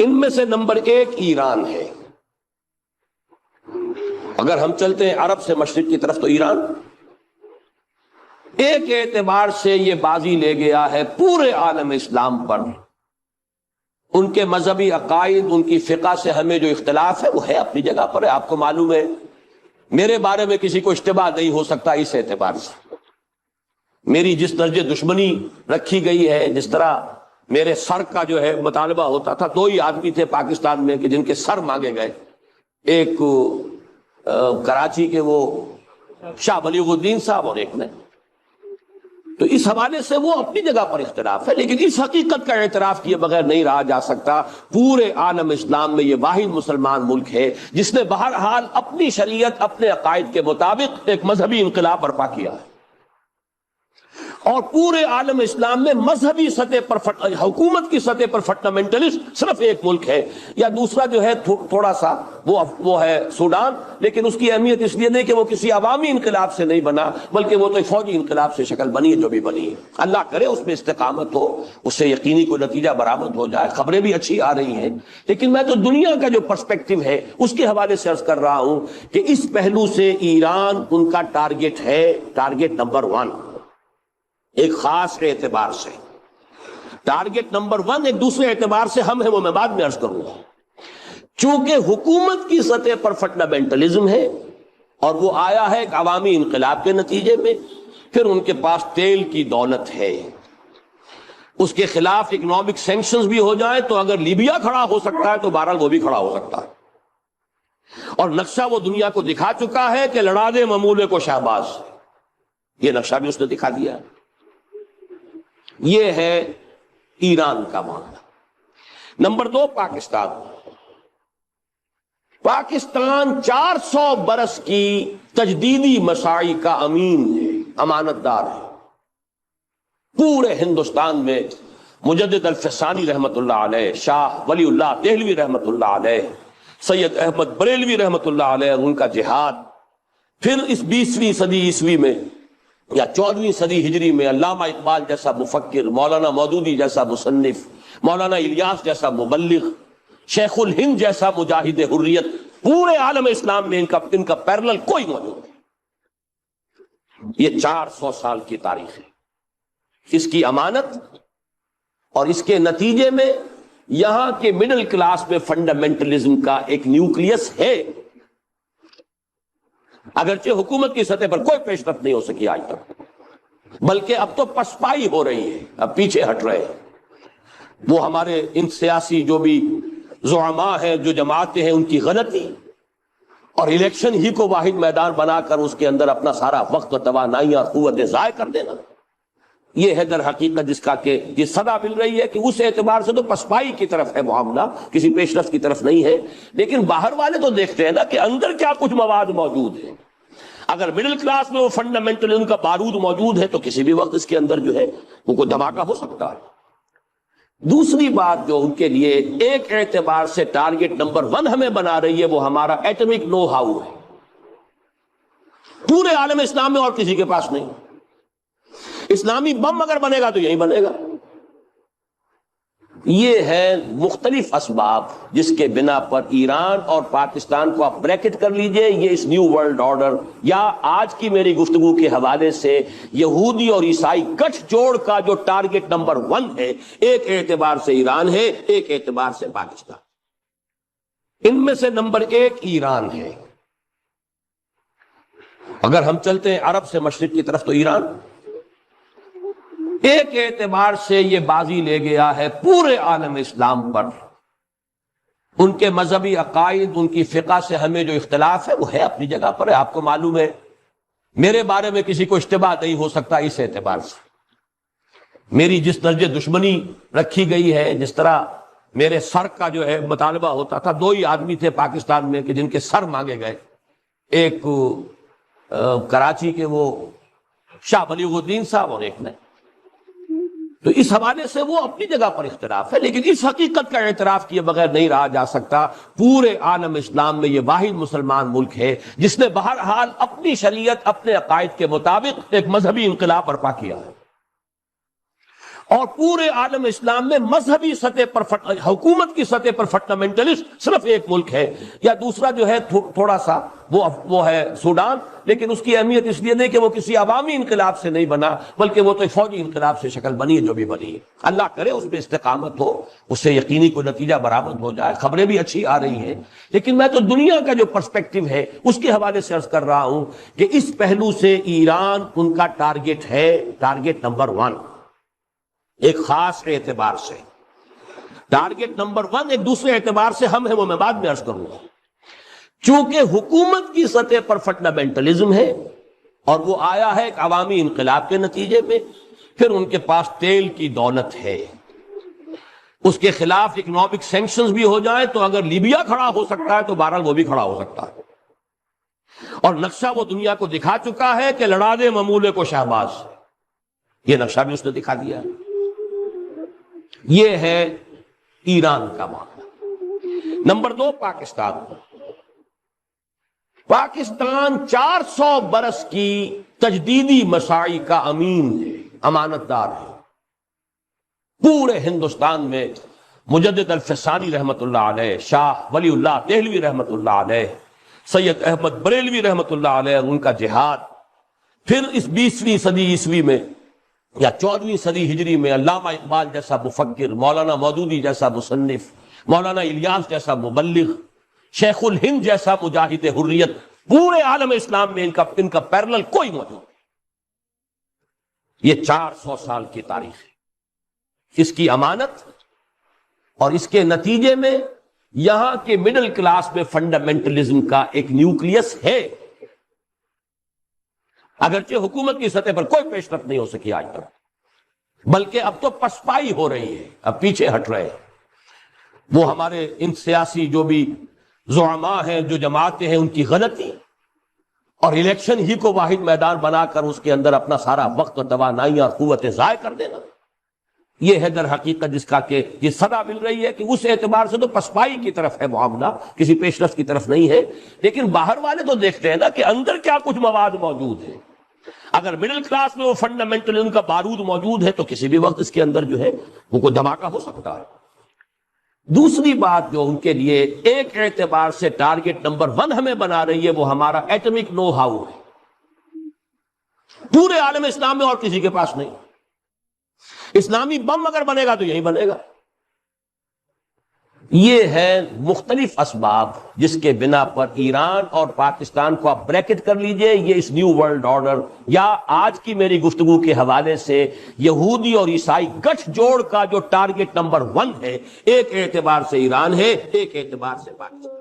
ان میں سے نمبر 1 ایران ہے۔ اگر ہم چلتے ہیں عرب سے مشرق کی طرف تو ایران ایک اعتبار سے یہ بازی لے گیا ہے پورے عالم اسلام پر۔ ان کے مذہبی عقائد، ان کی فقہ سے ہمیں جو اختلاف ہے وہ ہے اپنی جگہ پر ہے۔ آپ کو معلوم ہے میرے بارے میں کسی کو اشتباہ نہیں ہو سکتا اس اعتبار سے۔ میری جس درجے دشمنی رکھی گئی ہے، جس طرح میرے سر کا جو ہے مطالبہ ہوتا تھا، 2 ہی آدمی تھے پاکستان میں کہ جن کے سر مانگے گئے، ایک کراچی کے وہ شاہ بلیغ الدین صاحب اور ایک نے۔ تو اس حوالے سے وہ اپنی جگہ پر اختلاف ہے، لیکن اس حقیقت کا اعتراف کیے بغیر نہیں رہا جا سکتا پورے عالم اسلام میں یہ واحد مسلمان ملک ہے جس نے بہرحال اپنی شریعت، اپنے عقائد کے مطابق ایک مذہبی انقلاب برپا کیا ہے۔ اور پورے عالم اسلام میں مذہبی سطح پر حکومت کی سطح پر فنڈامنٹلسٹ صرف ایک ملک ہے، یا دوسرا جو ہے تھوڑا سا وہ ہے سوڈان، لیکن اس کی اہمیت اس لیے نہیں کہ وہ کسی عوامی انقلاب سے نہیں بنا، بلکہ وہ تو ایک فوجی انقلاب سے شکل بنی ہے جو بھی بنی ہے۔ اللہ کرے اس میں استقامت ہو، اس سے یقینی کوئی نتیجہ برآمد ہو جائے۔ خبریں بھی اچھی آ رہی ہیں، لیکن میں تو دنیا کا جو پرسپیکٹو ہے اس کے حوالے سے عرض کر رہا ہوں کہ اس پہلو سے ایران ان کا ٹارگٹ ہے، ٹارگٹ نمبر 1 ایک خاص اعتبار سے۔ ٹارگٹ نمبر 1 ایک دوسرے اعتبار سے ہم ہیں، وہ میں بعد میں عرض کروں گا۔ چونکہ حکومت کی سطح پر فنڈامنٹلزم ہے اور وہ آیا ہے ایک عوامی انقلاب کے نتیجے میں، پھر ان کے پاس تیل کی دولت ہے، اس کے خلاف اکنامک سینکشنز بھی ہو جائیں تو اگر لیبیا کھڑا ہو سکتا ہے تو بہرحال وہ بھی کھڑا ہو سکتا ہے۔ اور نقشہ وہ دنیا کو دکھا چکا ہے کہ لڑا دے ممولے کو شہباز، یہ نقشہ بھی اس نے دکھا دیا ہے۔ یہ ہے ایران کا معاملہ۔ نمبر 2 پاکستان۔ پاکستان 400 برس کی تجدیدی مساعی کا امین ہے، امانت دار ہے۔ پورے ہندوستان میں مجدد الفسانی رحمت اللہ علیہ، شاہ ولی اللہ دہلوی رحمت اللہ علیہ، سید احمد بریلوی رحمت اللہ علیہ، ان کا جہاد، پھر اس 20ویں صدی عیسوی میں یا 14ویں صدی ہجری میں علامہ اقبال جیسا مفکر، مولانا مودودی جیسا مصنف، مولانا الیاس جیسا مبلغ، شیخ الہند جیسا مجاہد حریت، پورے عالم اسلام میں ان کا پیرلل کوئی موجود نہیں۔ یہ 400 سال کی تاریخ ہے، اس کی امانت اور اس کے نتیجے میں یہاں کے مڈل کلاس میں فنڈامنٹلزم کا ایک نیوکلیس ہے، اگرچہ حکومت کی سطح پر کوئی پیش رفت نہیں ہو سکی آج تک، بلکہ اب تو پسپائی ہو رہی ہے، اب پیچھے ہٹ رہے ہیں۔ وہ ہمارے ان سیاسی جو بھی زعماء ہیں، جو جماعتیں ہیں، ان کی غلطی اور الیکشن ہی کو واحد میدان بنا کر اس کے اندر اپنا سارا وقت و توانائی اور قوتیں ضائع کر دینا، یہ ہے در حقیقت جس کا کہ یہ صدا مل رہی ہے کہ اس اعتبار سے تو پسپائی کی طرف ہے معاملہ، کسی پیش رفت کی طرف نہیں ہے۔ لیکن باہر والے تو دیکھتے ہیں نا کہ اندر کیا کچھ مواد موجود ہے۔ اگر مڈل کلاس میں وہ فنڈامنٹلزم کا بارود موجود ہے تو کسی بھی وقت اس کے اندر جو ہے وہ کوئی دھماکہ ہو سکتا ہے۔ دوسری بات جو ان کے لیے ایک اعتبار سے ٹارگٹ نمبر 1 ہمیں بنا رہی ہے، وہ ہمارا ایٹمک نو ہاؤ ہے۔ پورے عالم اسلام میں اور کسی کے پاس نہیں۔ اسلامی بم اگر بنے گا تو یہی بنے گا۔ یہ ہے مختلف اسباب جس کے بنا پر ایران اور پاکستان کو آپ بریکٹ کر لیجئے، یہ اس نیو ورلڈ آرڈر یا آج کی میری گفتگو کے حوالے سے یہودی اور عیسائی گٹھ جوڑ کا جو ٹارگٹ نمبر 1 ہے، ایک اعتبار سے ایران ہے، ایک اعتبار سے پاکستان۔ ان میں سے نمبر 1 ایران ہے۔ اگر ہم چلتے ہیں عرب سے مشرق کی طرف تو ایران ایک اعتبار سے یہ بازی لے گیا ہے پورے عالم اسلام پر۔ ان کے مذہبی عقائد، ان کی فقہ سے ہمیں جو اختلاف ہے وہ ہے اپنی جگہ پر ہے۔ آپ کو معلوم ہے میرے بارے میں کسی کو اشتباہ نہیں ہو سکتا اس اعتبار سے۔ میری جس درجے دشمنی رکھی گئی ہے، جس طرح میرے سر کا جو ہے مطالبہ ہوتا تھا، 2 ہی آدمی تھے پاکستان میں کہ جن کے سر مانگے گئے، ایک کراچی کے وہ شاہ بلیغ الدین صاحب اور ایک نے۔ تو اس حوالے سے وہ اپنی جگہ پر اختلاف ہے، لیکن اس حقیقت کا اعتراف کیے بغیر نہیں رہا جا سکتا پورے عالم اسلام میں یہ واحد مسلمان ملک ہے جس نے بہرحال اپنی شریعت، اپنے عقائد کے مطابق ایک مذہبی انقلاب برپا کیا ہے۔ اور پورے عالم اسلام میں مذہبی سطح پر حکومت کی سطح پر فنڈامنٹلسٹ صرف ایک ملک ہے، یا دوسرا جو ہے تھوڑا سا وہ ہے سوڈان، لیکن اس کی اہمیت اس لیے نہیں کہ وہ کسی عوامی انقلاب سے نہیں بنا، بلکہ وہ تو فوجی انقلاب سے شکل بنی ہے جو بھی بنی ہے۔ اللہ کرے اس پہ استقامت ہو، اس سے یقینی کوئی نتیجہ برآمد ہو جائے۔ خبریں بھی اچھی آ رہی ہیں، لیکن میں تو دنیا کا جو پرسپیکٹو ہے اس کے حوالے سے عرض کر رہا ہوں کہ اس پہلو سے ایران ان کا ٹارگٹ ہے، ٹارگٹ نمبر 1 ایک خاص اعتبار سے۔ ٹارگٹ نمبر 1 ایک دوسرے اعتبار سے ہم ہیں، وہ میں بعد میں عرض کروں گا۔ چونکہ حکومت کی سطح پر فنڈامنٹلزم ہے اور وہ آیا ہے ایک عوامی انقلاب کے نتیجے میں، پھر ان کے پاس تیل کی دولت ہے، اس کے خلاف اکنامک سینکشنز بھی ہو جائیں تو اگر لیبیا کھڑا ہو سکتا ہے تو بہرحال وہ بھی کھڑا ہو سکتا ہے، اور نقشہ وہ دنیا کو دکھا چکا ہے کہ لڑا دے ممولے کو شہباز، یہ نقشہ بھی اس نے دکھا دیا ہے۔ یہ ہے ایران کا معاملہ۔ نمبر 2 پاکستان۔ پاکستان 400 برس کی تجدیدی مساعی کا امین ہے، امانت دار ہے۔ پورے ہندوستان میں مجدد الفسانی رحمت اللہ علیہ، شاہ ولی اللہ دہلوی رحمت اللہ علیہ، سید احمد بریلوی رحمت اللہ علیہ، ان کا جہاد، پھر اس 20ویں صدی عیسوی میں یا 14ویں صدی ہجری میں علامہ اقبال جیسا مفکر، مولانا مودودی جیسا مصنف، مولانا الیاس جیسا مبلغ، شیخ الہند جیسا مجاہد حریت، پورے عالم اسلام میں ان کا پیرلل کوئی موجود نہیں۔ یہ 400 سال کی تاریخ ہے، اس کی امانت، اور اس کے نتیجے میں یہاں کے مڈل کلاس میں فنڈامنٹلزم کا ایک نیوکلیس ہے، اگرچہ حکومت کی سطح پر کوئی پیش رفت نہیں ہو سکی آج تک، بلکہ اب تو پسپائی ہو رہی ہے، اب پیچھے ہٹ رہے ہیں۔ وہ ہمارے ان سیاسی جو بھی زعماء ہیں، جو جماعتیں ہیں، ان کی غلطی اور الیکشن ہی کو واحد میدان بنا کر اس کے اندر اپنا سارا وقت اور توانائیاں اور قوتیں ضائع کر دینا، یہ ہے در حقیقت جس کا کہ یہ صدا مل رہی ہے کہ اس اعتبار سے تو پسپائی کی طرف ہے معاملہ، کسی پیش رفت کی طرف نہیں ہے۔ لیکن باہر والے تو دیکھتے ہیں نا کہ اندر کیا کچھ مواد موجود ہے۔ اگر مڈل کلاس میں وہ فنڈامنٹلزم کا بارود موجود ہے تو کسی بھی وقت اس کے اندر جو ہے وہ کوئی دھماکہ ہو سکتا ہے۔ دوسری بات جو ان کے لیے ایک اعتبار سے ٹارگٹ نمبر 1 ہمیں بنا رہی ہے، وہ ہمارا ایٹمک نو ہاؤ ہے۔ پورے عالم اسلام میں اور کسی کے پاس نہیں۔ اسلامی بم اگر بنے گا تو یہی بنے گا۔ یہ ہے مختلف اسباب جس کے بنا پر ایران اور پاکستان کو آپ بریکٹ کر لیجئے، یہ اس نیو ورلڈ آرڈر یا آج کی میری گفتگو کے حوالے سے یہودی اور عیسائی گٹھ جوڑ کا جو ٹارگٹ نمبر 1 ہے، ایک اعتبار سے ایران ہے، ایک اعتبار سے پاکستان۔